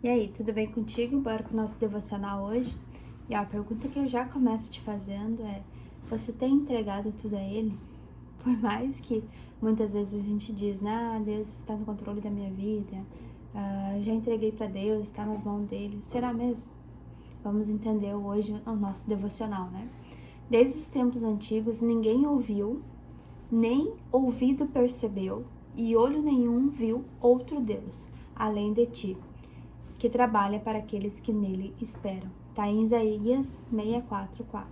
E aí, tudo bem contigo? Bora pro nosso devocional hoje? E a pergunta que eu já começo te fazendo é: você tem entregado tudo a Ele? Por mais que muitas vezes a gente diz, né, Deus está no controle da minha vida, já entreguei para Deus, está nas mãos dele. Será mesmo? Vamos entender hoje o nosso devocional, né? Desde os tempos antigos, ninguém ouviu, nem ouvido percebeu, e olho nenhum viu outro Deus, além de ti, que trabalha para aqueles que nele esperam. Está em Isaías 64:4.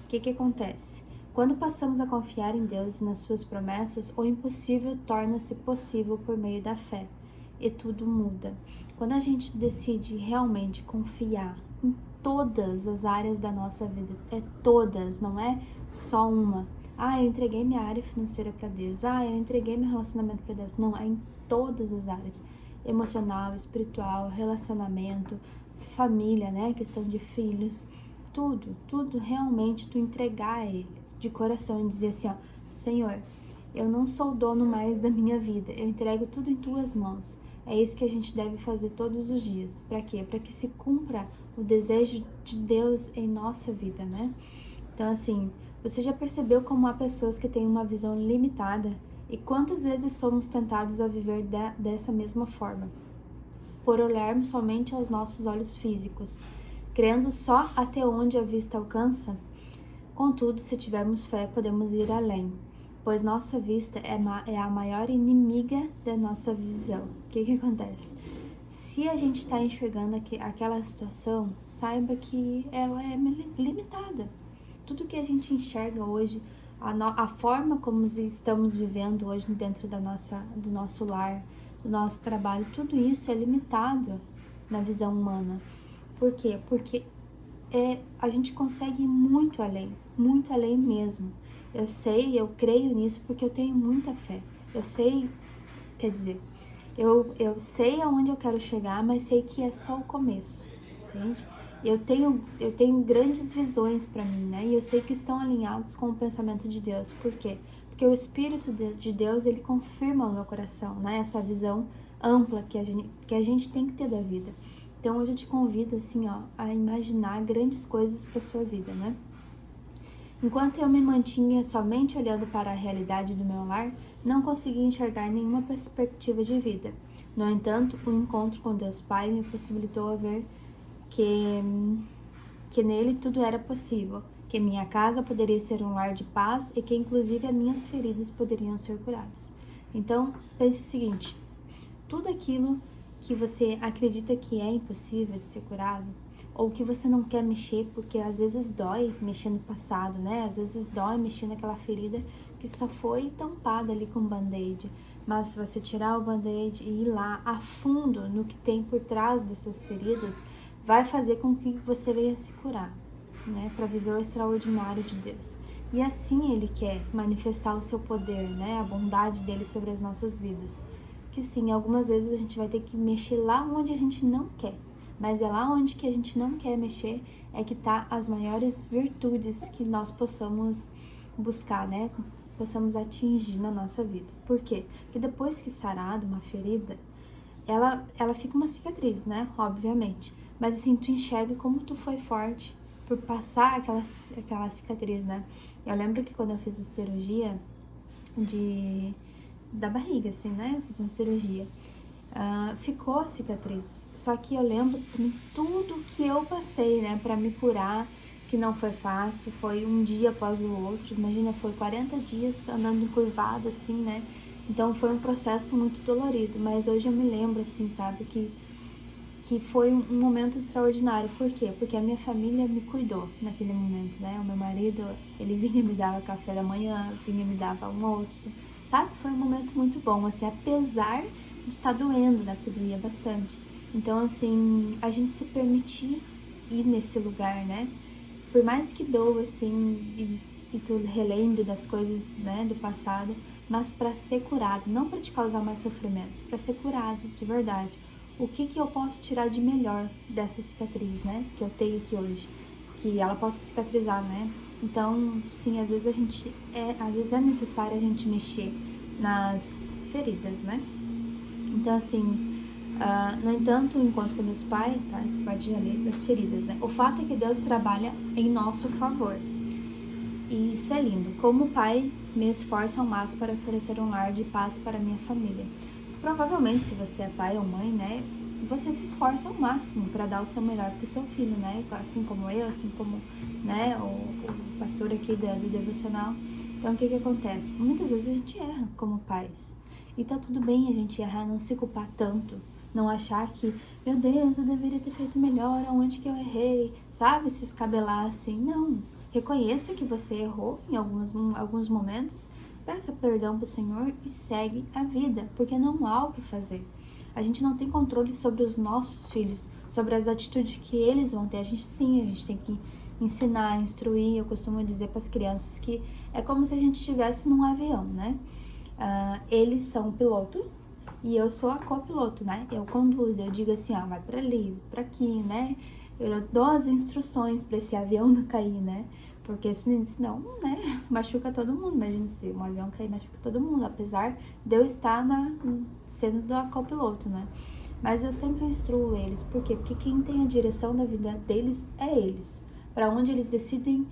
O que acontece? Quando passamos a confiar em Deus e nas suas promessas, o impossível torna-se possível por meio da fé e tudo muda. Quando a gente decide realmente confiar em todas as áreas da nossa vida, é todas, não é só uma. Eu entreguei minha área financeira para Deus. Eu entreguei meu relacionamento para Deus. Não, é em todas as áreas: emocional, espiritual, relacionamento, família, né? Questão de filhos, tudo realmente tu entregar a Ele de coração e dizer assim, ó: Senhor, eu não sou dono mais da minha vida, eu entrego tudo em tuas mãos. É isso que a gente deve fazer todos os dias. Para quê? Para que se cumpra o desejo de Deus em nossa vida, né? Então, assim, você já percebeu como há pessoas que têm uma visão limitada? E quantas vezes somos tentados a viver dessa mesma forma? Por olharmos somente aos nossos olhos físicos, crendo só até onde a vista alcança? Contudo, se tivermos fé, podemos ir além, pois nossa vista é a maior inimiga da nossa visão. O que acontece? Se a gente está enxergando aquela situação, saiba que ela é limitada. Tudo que a gente enxerga hoje, a forma como estamos vivendo hoje dentro do nosso lar, do nosso trabalho, tudo isso é limitado na visão humana. Por quê? Porque a gente consegue ir muito além mesmo. Eu sei, eu creio nisso porque eu tenho muita fé. Eu sei, quer dizer, eu sei aonde eu quero chegar, mas sei que é só o começo, entende? Eu tenho grandes visões para mim, né? E eu sei que estão alinhados com o pensamento de Deus. Por quê? Porque o Espírito de Deus, ele confirma o meu coração, né? Essa visão ampla que a gente tem que ter da vida. Então hoje eu te convido assim, ó, a imaginar grandes coisas para sua vida, né? Enquanto eu me mantinha somente olhando para a realidade do meu lar, não conseguia enxergar nenhuma perspectiva de vida. No entanto, o encontro com Deus Pai me possibilitou ver que, que nele tudo era possível, que minha casa poderia ser um lar de paz e que inclusive as minhas feridas poderiam ser curadas. Então, pense o seguinte: tudo aquilo que você acredita que é impossível de ser curado, ou que você não quer mexer, porque às vezes dói mexer no passado, né? Às vezes dói mexer naquela ferida que só foi tampada ali com band-aid. Mas se você tirar o band-aid e ir lá a fundo no que tem por trás dessas feridas, vai fazer com que você venha se curar, né? Para viver o extraordinário de Deus. E assim Ele quer manifestar o seu poder, né? A bondade dele sobre as nossas vidas. Que sim, algumas vezes a gente vai ter que mexer lá onde a gente não quer, mas é lá onde que a gente não quer mexer é que tá as maiores virtudes que nós possamos buscar, né? Possamos atingir na nossa vida. Por quê? Porque depois que sarado uma ferida, ela fica uma cicatriz, né? Obviamente. Mas assim, tu enxerga como tu foi forte por passar aquela cicatriz, né? Eu lembro que quando eu fiz a cirurgia de da barriga, assim, né? Eu fiz uma cirurgia. Ficou a cicatriz. Só que eu lembro também tudo que eu passei, né, pra me curar, que não foi fácil, foi um dia após o outro. Imagina, foi 40 dias andando encurvada, assim, né? Então foi um processo muito dolorido, mas hoje eu me lembro, assim, sabe, que foi um momento extraordinário. Por quê? Porque a minha família me cuidou naquele momento, né? O meu marido, ele vinha me dar café da manhã, vinha me dar almoço, sabe? Foi um momento muito bom, assim, apesar de estar doendo, né? Porque doía bastante. Então, assim, a gente se permitir ir nesse lugar, né? Por mais que doa, assim, e tu relembre das coisas, né, do passado, mas para ser curado, não para te causar mais sofrimento, para ser curado de verdade. O que eu posso tirar de melhor dessa cicatriz, né, que eu tenho aqui hoje, que ela possa cicatrizar, né? Então, sim, às vezes às vezes é necessário a gente mexer nas feridas, né? Então, assim, No entanto, enquanto com Deus Pai, tá? Essa parte ali das feridas, né? O fato é que Deus trabalha em nosso favor. E isso é lindo. Como pai, me esforço ao máximo para oferecer um lar de paz para minha família. Provavelmente, se você é pai ou mãe, né? Você se esforça ao máximo para dar o seu melhor para o seu filho, né? Assim como eu, assim como, né, o pastor aqui do devocional. Então, o que acontece? Muitas vezes a gente erra como pais. E tá tudo bem a gente errar, não se culpar tanto. Não achar que, meu Deus, eu deveria ter feito melhor, aonde que eu errei, sabe? Se escabelar assim. Não. Reconheça que você errou em alguns momentos, peça perdão pro Senhor e segue a vida, porque não há o que fazer. A gente não tem controle sobre os nossos filhos, sobre as atitudes que eles vão ter. A gente tem que ensinar, instruir. Eu costumo dizer para as crianças que é como se a gente estivesse num avião, né? Eles são o piloto e eu sou a copiloto, né? Eu conduzo, eu digo assim, vai para ali, para aqui, né? Eu dou as instruções para esse avião não cair, né? Porque senão, né, machuca todo mundo. Imagina se um avião cair, machuca todo mundo, apesar de eu estar sendo a copiloto, né? Mas eu sempre instruo eles. Por quê? Porque quem tem a direção da vida deles é eles. Para onde eles decidem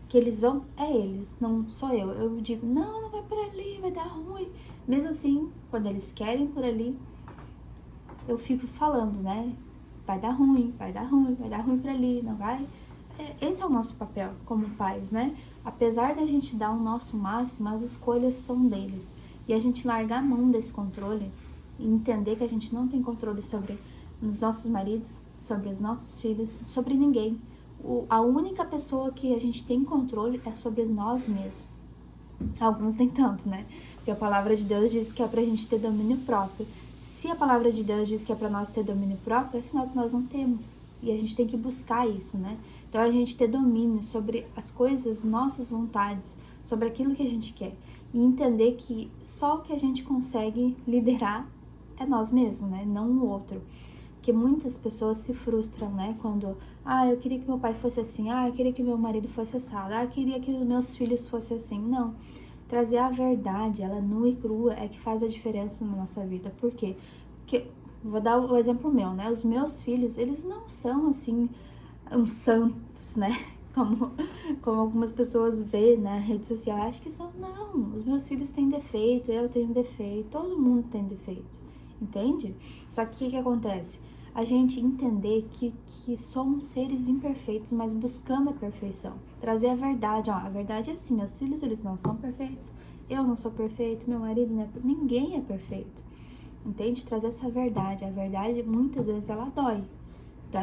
que eles vão é eles, não sou eu. Eu digo, não vai por ali, vai dar ruim. Mesmo assim, quando eles querem por ali, eu fico falando, né? Vai dar ruim, vai dar ruim, vai dar ruim por ali, não vai? Esse é o nosso papel como pais, né? Apesar da gente dar o nosso máximo, as escolhas são deles. E a gente largar a mão desse controle e entender que a gente não tem controle sobre os nossos maridos, sobre os nossos filhos, sobre ninguém. A única pessoa que a gente tem controle é sobre nós mesmos. Alguns nem tanto, né? Porque a palavra de Deus diz que é pra gente ter domínio próprio. Se a palavra de Deus diz que é pra nós ter domínio próprio, é sinal que nós não temos. E a gente tem que buscar isso, né? Então, a gente ter domínio sobre as coisas, nossas vontades, sobre aquilo que a gente quer. E entender que só o que a gente consegue liderar é nós mesmos, né? Não o outro. Porque muitas pessoas se frustram, né? Quando, eu queria que meu pai fosse assim, eu queria que meu marido fosse assado, eu queria que os meus filhos fossem assim. Não. Trazer a verdade, ela nua e crua, é que faz a diferença na nossa vida. Por quê? Porque, vou dar o exemplo meu, né? Os meus filhos, eles não são, assim, uns santos, né? Como algumas pessoas vê na rede social, acho que são. Não, os meus filhos têm defeito, eu tenho defeito, todo mundo tem defeito, entende? Só que o que acontece? A gente entender que somos seres imperfeitos, mas buscando a perfeição. Trazer a verdade, a verdade é assim, meus filhos, eles não são perfeitos, eu não sou perfeito, meu marido não é perfeito, ninguém é perfeito, entende? Trazer essa verdade, a verdade muitas vezes ela dói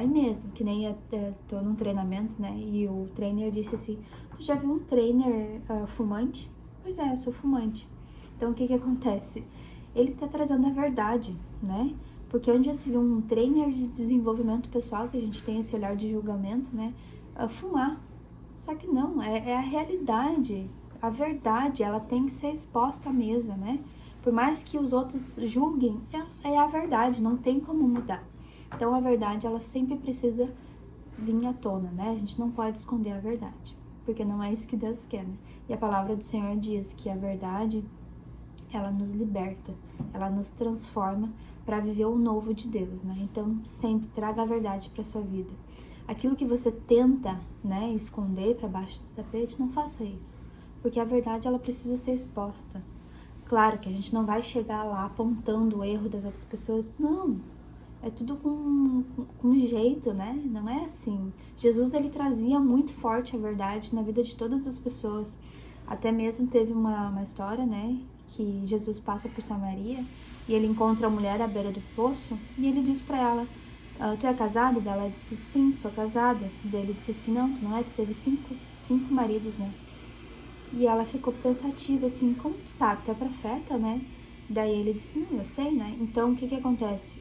mesmo, que nem eu tô num treinamento, né, e o trainer disse assim, tu já viu um trainer fumante? Pois é, eu sou fumante. Então, o que acontece? Ele tá trazendo a verdade, né? Porque onde já se viu um trainer de desenvolvimento pessoal, que a gente tem esse olhar de julgamento, né? Fumar. Só que não, é a realidade. A verdade, ela tem que ser exposta à mesa, né? Por mais que os outros julguem, é a verdade, não tem como mudar. Então, a verdade, ela sempre precisa vir à tona, né? A gente não pode esconder a verdade, porque não é isso que Deus quer, né? E a palavra do Senhor diz que a verdade, ela nos liberta, ela nos transforma para viver o novo de Deus, né? Então, sempre traga a verdade para sua vida. Aquilo que você tenta, né, esconder para baixo do tapete, não faça isso, porque a verdade, ela precisa ser exposta. Claro que a gente não vai chegar lá apontando o erro das outras pessoas, não. É tudo com jeito, né? Não é assim. Jesus, ele trazia muito forte a verdade na vida de todas as pessoas. Até mesmo teve uma história, né? Que Jesus passa por Samaria e ele encontra a mulher à beira do poço e ele diz pra ela, tu é casada? Ela disse, sim, sou casada. Daí ele disse assim, não, tu não é? Tu teve cinco maridos, né? E ela ficou pensativa, assim, como tu sabe? Tu é profeta, né? Daí ele disse, não, eu sei, né? Então, o que acontece?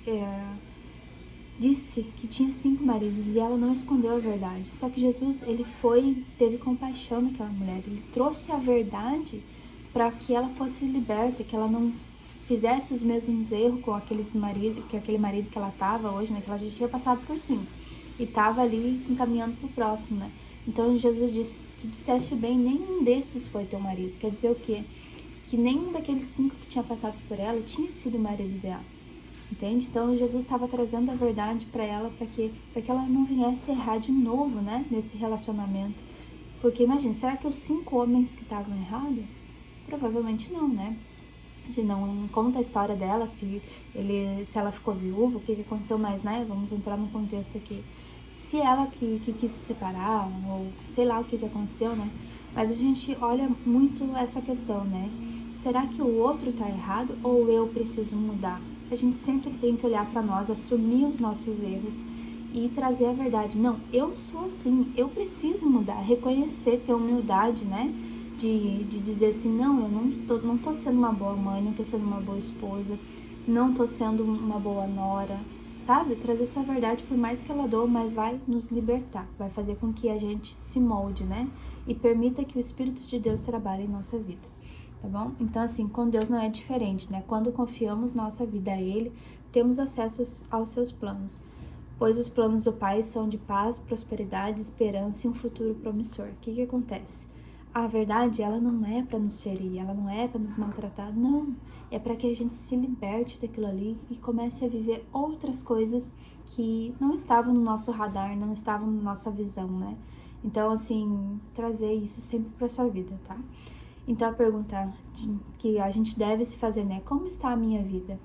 Disse que tinha 5 maridos e ela não escondeu a verdade. Só que Jesus, ele teve compaixão daquela mulher. Ele trouxe a verdade para que ela fosse liberta, que ela não fizesse os mesmos erros com aquele marido que ela estava hoje, né? Que ela já tinha passado por 5 e estava ali se encaminhando para o próximo, né? Então Jesus disse, tu disseste bem, nenhum desses foi teu marido. Quer dizer o quê? Que nenhum daqueles 5 que tinha passado por ela tinha sido o marido dela. entende? Então Jesus estava trazendo a verdade para ela, para que ela não viesse errar de novo, né, nesse relacionamento. Porque imagina, será que os 5 homens que estavam errados? Provavelmente não, né? A gente não conta a história dela, se ela ficou viúva, o que aconteceu, mas, né, vamos entrar no contexto aqui. Se ela que quis se separar, ou sei lá o que aconteceu, né? Mas a gente olha muito essa questão, né? Será que o outro tá errado ou eu preciso mudar? A gente sempre tem que olhar para nós, assumir os nossos erros e trazer a verdade. Não, eu sou assim, eu preciso mudar, reconhecer, ter humildade, né? De dizer assim, não, eu não tô sendo uma boa mãe, não tô sendo uma boa esposa, não tô sendo uma boa nora, sabe? Trazer essa verdade, por mais que ela doa, mas vai nos libertar, vai fazer com que a gente se molde, né? E permita que o Espírito de Deus trabalhe em nossa vida, tá bom? Então, assim, com Deus não é diferente, né? Quando confiamos nossa vida a Ele, temos acesso aos seus planos, pois os planos do Pai são de paz, prosperidade, esperança e um futuro promissor. O que acontece? A verdade, ela não é para nos ferir, ela não é para nos maltratar, não. É para que a gente se liberte daquilo ali e comece a viver outras coisas que não estavam no nosso radar, não estavam na nossa visão, né? Então, assim, trazer isso sempre para sua vida, tá? Então, a pergunta que a gente deve se fazer, né? Como está a minha vida?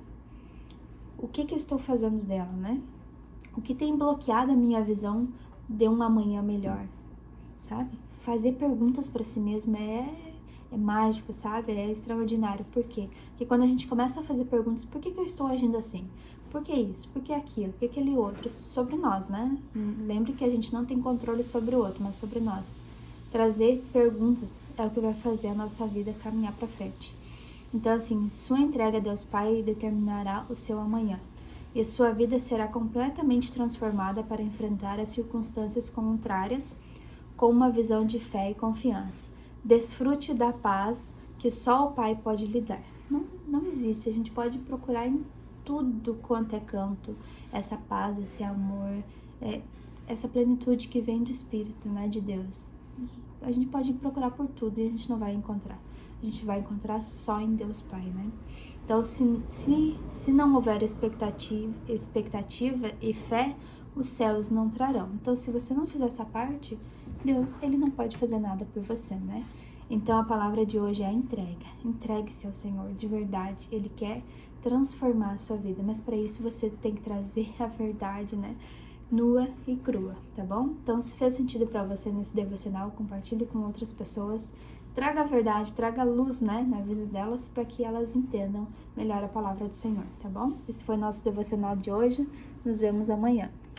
O que eu estou fazendo dela, né? O que tem bloqueado a minha visão de um amanhã melhor, sabe? Fazer perguntas para si mesmo é mágico, sabe? É extraordinário. Por quê? Porque quando a gente começa a fazer perguntas, por que eu estou agindo assim? Por que isso? Por que aquilo? Por que aquele outro? Sobre nós, né? Lembre que a gente não tem controle sobre o outro, mas sobre nós. Trazer perguntas é o que vai fazer a nossa vida caminhar para frente. Então, assim, sua entrega a Deus Pai determinará o seu amanhã. E sua vida será completamente transformada para enfrentar as circunstâncias contrárias com uma visão de fé e confiança. Desfrute da paz que só o Pai pode lhe dar. Não existe, a gente pode procurar em tudo quanto é canto essa paz, esse amor, essa plenitude que vem do Espírito, né, de Deus. A gente pode procurar por tudo e a gente não vai encontrar. A gente vai encontrar só em Deus Pai, né? Então, se não houver expectativa e fé, os céus não trarão. Então, se você não fizer essa parte, Deus, Ele não pode fazer nada por você, né? Então, a palavra de hoje é a entrega. Entregue-se ao Senhor, de verdade. Ele quer transformar a sua vida, mas para isso você tem que trazer a verdade, né? Nua e crua, tá bom? Então, se fez sentido para você nesse devocional, compartilhe com outras pessoas. Traga a verdade, traga a luz, né, na vida delas, para que elas entendam melhor a palavra do Senhor, tá bom? Esse foi o nosso devocional de hoje. Nos vemos amanhã.